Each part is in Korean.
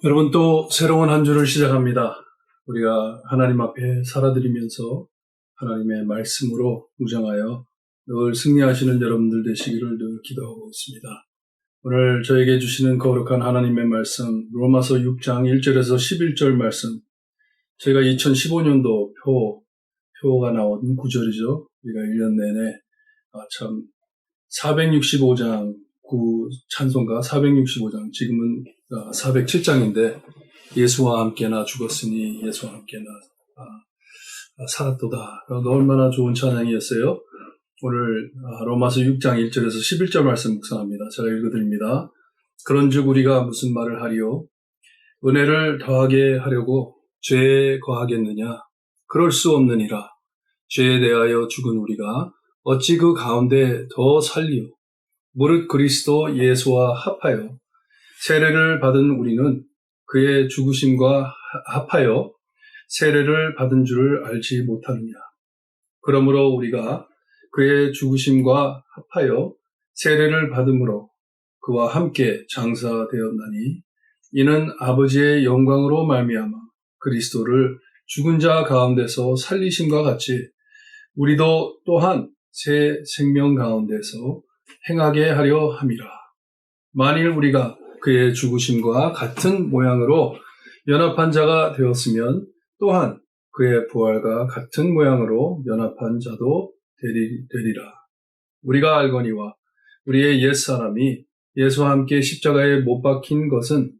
여러분, 또 새로운 한 주를 시작합니다. 우리가 하나님 앞에 살아드리면서 하나님의 말씀으로 무장하여 늘 승리하시는 여러분들 되시기를 늘 기도하고 있습니다. 오늘 저에게 주시는 거룩한 하나님의 말씀, 로마서 6장 1절에서 11절 말씀, 저희가 2015년도 표가 나온 구절이죠. 우리가 1년 내내 참 465장 찬송가 465장, 지금은 407장인데 예수와 함께나 죽었으니 예수와 함께나 살았도다. 얼마나 좋은 찬양이었어요. 오늘 로마서 6장 1절에서 11절 말씀 묵상합니다. 제가 읽어드립니다. 그런즉 우리가 무슨 말을 하리요? 은혜를 더하게 하려고 죄에 거하겠느냐? 그럴 수 없느니라. 죄에 대하여 죽은 우리가 어찌 그 가운데 더 살리요? 무릇 그리스도 예수와 합하여 세례를 받은 우리는 그의 죽으심과 합하여 세례를 받은 줄을 알지 못하느냐. 그러므로 우리가 그의 죽으심과 합하여 세례를 받음으로 그와 함께 장사되었나니 이는 아버지의 영광으로 말미암아 그리스도를 죽은 자 가운데서 살리심과 같이 우리도 또한 새 생명 가운데서 행하게 하려 함이라. 만일 우리가 그의 죽으심과 같은 모양으로 연합한 자가 되었으면 또한 그의 부활과 같은 모양으로 연합한 자도 되리라. 우리가 알거니와 우리의 옛사람이 예수와 함께 십자가에 못 박힌 것은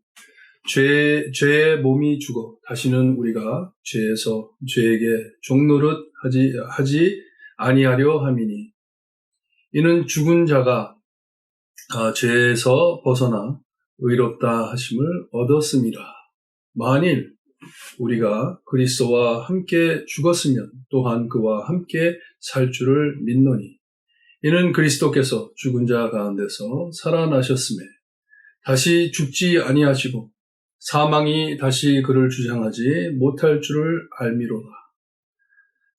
죄의 몸이 죽어 다시는 우리가 죄에게 종노릇 하지 아니하려 함이니 이는 죽은 자가 죄에서 벗어나 의롭다 하심을 얻었음이라. 만일 우리가 그리스도와 함께 죽었으면 또한 그와 함께 살 줄을 믿노니 이는 그리스도께서 죽은 자 가운데서 살아나셨음에 다시 죽지 아니하시고 사망이 다시 그를 주장하지 못할 줄을 알미로다.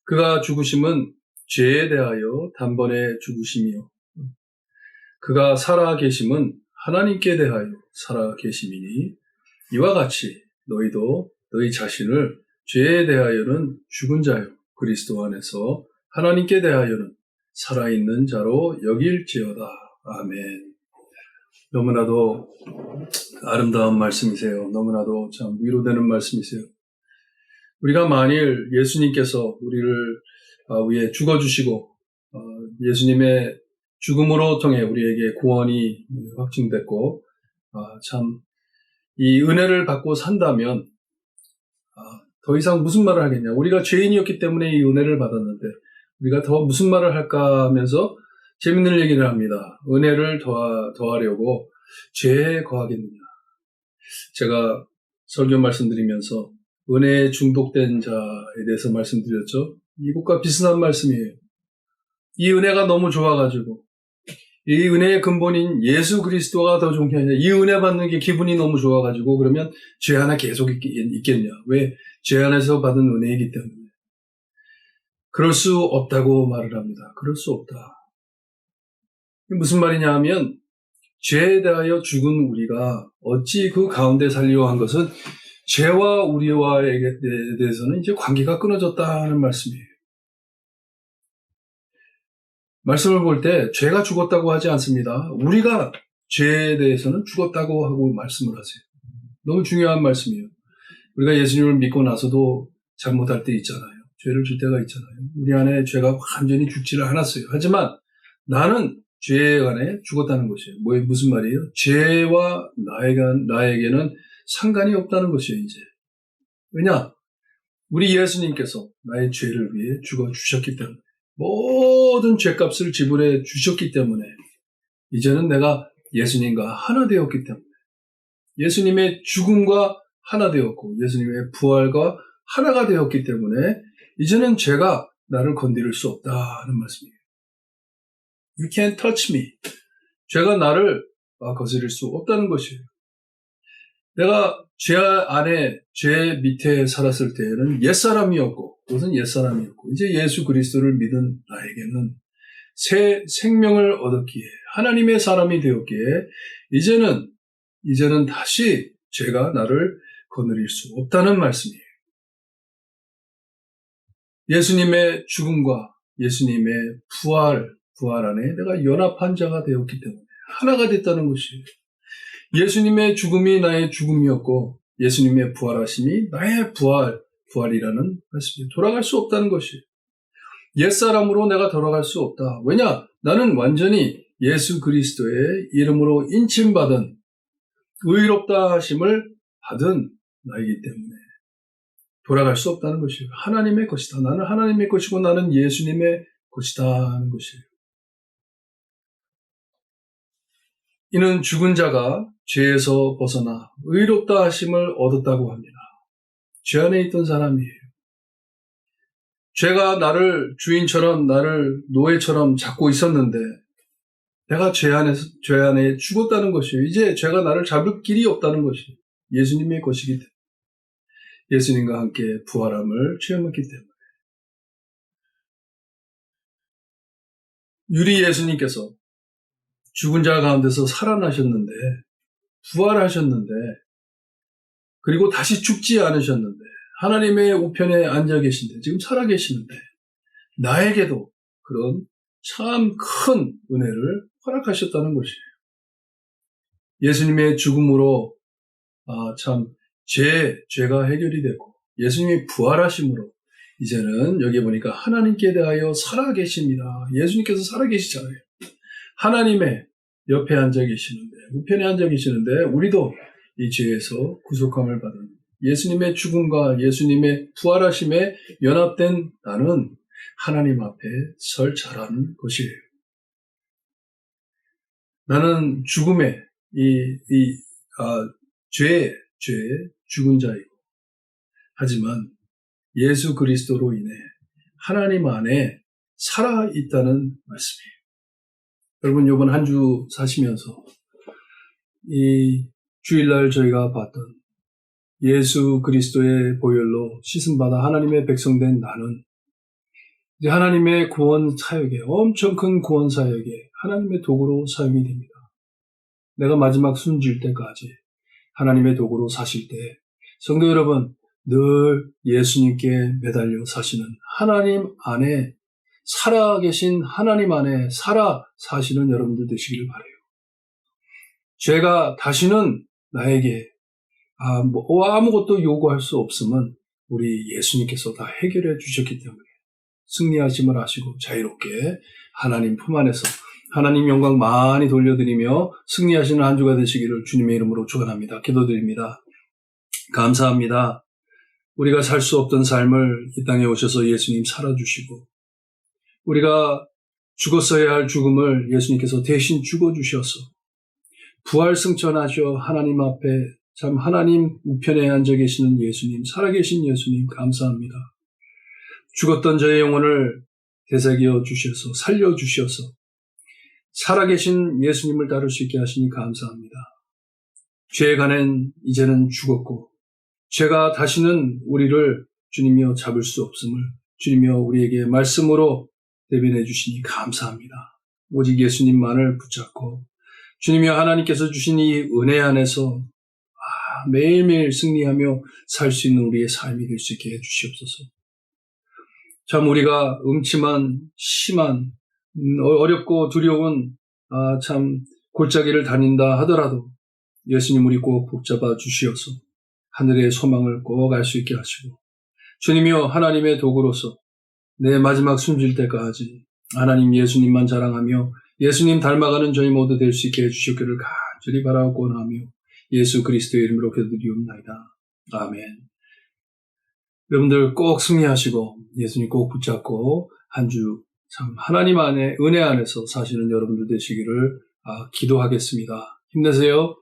그가 죽으심은 죄에 대하여 단번에 죽으심이요 그가 살아 계심은 하나님께 대하여 살아 계심이니 이와 같이 너희도 너희 자신을 죄에 대하여는 죽은 자요 그리스도 안에서 하나님께 대하여는 살아있는 자로 여길지어다. 아멘. 너무나도 아름다운 말씀이세요. 너무나도 참 위로되는 말씀이세요. 우리가 만일 예수님께서 우리를 위해 죽어주시고 예수님의 죽음으로 통해 우리에게 구원이 확증됐고 참 이 은혜를 받고 산다면 더 이상 무슨 말을 하겠냐. 우리가 죄인이었기 때문에 이 은혜를 받았는데 우리가 더 무슨 말을 할까 하면서 재밌는 얘기를 합니다. 은혜를 더하려고 죄에 거하겠느냐. 제가 설교 말씀드리면서 은혜에 중독된 자에 대해서 말씀드렸죠. 이것과 비슷한 말씀이에요. 이 은혜가 너무 좋아가지고 이 은혜의 근본인 예수 그리스도가 더 좋은 게 아니라 이 은혜 받는 게 기분이 너무 좋아가지고 그러면 죄 하나 계속 있겠냐. 왜? 죄 안에서 받은 은혜이기 때문에. 그럴 수 없다고 말을 합니다. 그럴 수 없다. 무슨 말이냐 하면 죄에 대하여 죽은 우리가 어찌 그 가운데 살리려 한 것은 죄와 우리와에 대해서는 이제 관계가 끊어졌다는 말씀이에요. 말씀을 볼 때 죄가 죽었다고 하지 않습니다. 우리가 죄에 대해서는 죽었다고 하고 말씀을 하세요. 너무 중요한 말씀이에요. 우리가 예수님을 믿고 나서도 잘못할 때 있잖아요. 죄를 질 때가 있잖아요. 우리 안에 죄가 완전히 죽지를 않았어요. 하지만 나는 죄에 관해 죽었다는 것이에요. 무슨 말이에요? 죄와 나에게는 상관이 없다는 것이에요, 이제. 왜냐? 우리 예수님께서 나의 죄를 위해 죽어주셨기 때문에. 모든 죄값을 지불해 주셨기 때문에 이제는 내가 예수님과 하나 되었기 때문에 예수님의 죽음과 하나 되었고 예수님의 부활과 하나가 되었기 때문에 이제는 죄가 나를 건드릴 수 없다는 말씀이에요. You can't touch me. 죄가 나를 거스릴 수 없다는 것이에요. 내가 죄 밑에 살았을 때에는 옛사람이었고, 그것은 옛사람이었고, 이제 예수 그리스도를 믿은 나에게는 새 생명을 얻었기에, 하나님의 사람이 되었기에, 이제는 다시 죄가 나를 거느릴 수 없다는 말씀이에요. 예수님의 죽음과 예수님의 부활 안에 내가 연합한 자가 되었기 때문에 하나가 됐다는 것이에요. 예수님의 죽음이 나의 죽음이었고 예수님의 부활하심이 나의 부활이라는 말씀이에요. 돌아갈 수 없다는 것이에요. 옛사람으로 내가 돌아갈 수 없다. 왜냐? 나는 완전히 예수 그리스도의 이름으로 인침받은 의롭다 하심을 받은 나이기 때문에 돌아갈 수 없다는 것이에요. 하나님의 것이다. 나는 하나님의 것이고 나는 예수님의 것이다 하는 것이에요. 이는 죽은 자가 죄에서 벗어나 의롭다 하심을 얻었다고 합니다. 죄 안에 있던 사람이에요. 죄가 나를 주인처럼 나를 노예처럼 잡고 있었는데 내가 죄 안에 죽었다는 것이에요. 이제 죄가 나를 잡을 길이 없다는 것이에요. 예수님의 것이기 때문에. 예수님과 함께 부활함을 체험했기 때문에. 유리 예수님께서 죽은 자 가운데서 살아나셨는데, 부활하셨는데, 그리고 다시 죽지 않으셨는데, 하나님의 우편에 앉아 계신데, 지금 살아 계시는데, 나에게도 그런 참 큰 은혜를 허락하셨다는 것이에요. 예수님의 죽음으로 죄가 해결이 되고 예수님이 부활하심으로 이제는 여기 보니까 하나님께 대하여 살아계십니다. 예수님께서 살아계시잖아요. 하나님의 옆에 앉아 계시는데 우편에 앉아 계시는데 우리도 이 죄에서 구속함을 받은 예수님의 죽음과 예수님의 부활하심에 연합된 나는 하나님 앞에 설 자라는 것이에요. 나는 죽음의 죄에 죽은 자이고 하지만 예수 그리스도로 인해 하나님 안에 살아있다는 말씀이에요. 여러분 이번 한 주 사시면서 이 주일날 저희가 봤던 예수 그리스도의 보혈로 씻음받아 하나님의 백성된 나는 이제 하나님의 구원 사역에 엄청 큰 구원 사역에 하나님의 도구로 사용이 됩니다. 내가 마지막 숨질 때까지 하나님의 도구로 사실 때 성도 여러분 늘 예수님께 매달려 사시는 하나님 안에 살아계신 하나님 안에 살아 사시는 여러분들 되시기를 바라요. 죄가 다시는 나에게 아무것도 요구할 수 없음은 우리 예수님께서 다 해결해 주셨기 때문에 승리하심을 아시고 자유롭게 하나님 품 안에서 하나님 영광 많이 돌려드리며 승리하시는 한 주가 되시기를 주님의 이름으로 축원합니다. 기도드립니다. 감사합니다. 우리가 살 수 없던 삶을 이 땅에 오셔서 예수님 살아주시고 우리가 죽었어야 할 죽음을 예수님께서 대신 죽어주셔서 부활승천하셔 하나님 앞에 참 하나님 우편에 앉아 계시는 예수님, 살아계신 예수님 감사합니다. 죽었던 저의 영혼을 되새겨 주셔서 살려주셔서 살아계신 예수님을 따를 수 있게 하시니 감사합니다. 죄에 관한 이제는 죽었고 죄가 다시는 우리를 주님이여 잡을 수 없음을 주님이여 우리에게 말씀으로 대변해 주시니 감사합니다. 오직 예수님만을 붙잡고 주님이여 하나님께서 주신 이 은혜 안에서 매일매일 승리하며 살 수 있는 우리의 삶이 될 수 있게 해주시옵소서. 참 우리가 음침한 심한 어렵고 두려운 참 골짜기를 다닌다 하더라도 예수님 우리 꼭 붙잡아 주시어서 하늘의 소망을 꼭 알 수 있게 하시고 주님이여 하나님의 도구로서 내 마지막 숨질 때까지 하나님 예수님만 자랑하며 예수님 닮아가는 저희 모두 될 수 있게 해주시기를 간절히 바라고 원하며 예수 그리스도의 이름으로 기도드리옵나이다. 아멘. 여러분들 꼭 승리하시고 예수님 꼭 붙잡고 한 주 참 하나님 안에 은혜 안에서 사시는 여러분들 되시기를 기도하겠습니다. 힘내세요.